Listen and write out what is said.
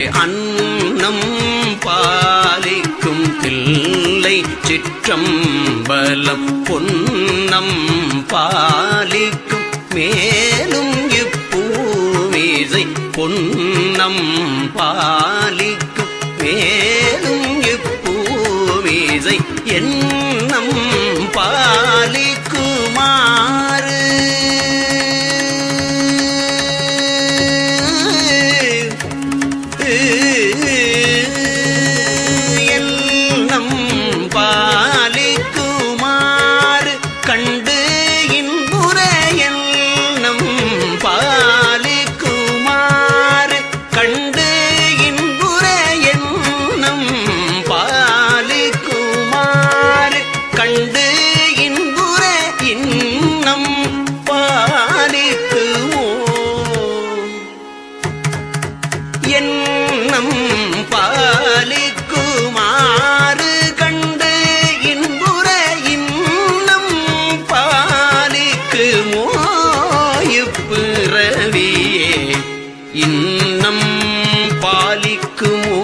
அன்னம் பாலிக்கும் தில்லை சிற்றம்பலம் பொன்னம் பாலிக்கும் மேலும் இப்பூமிசை பொன்னம் பாலிக்கும் மேலும் இப்பூமிசை என்னம் பாலிக்குமாறு என்னம் பாலிக்குமாறு கண்டு இன்புற என்னம் பாலிக்குமாறு கண்டு இன்புற என்னம் பாலிக்குமாறு கண்டு இன்புற இன்னம் பாலிக்குமோ என்னம் பாலிக்குமாறு கண்டு இன்புற இன்னம் பாலிக்குமோ இப்பிறவியே இன்னம் பாலிக்குமோ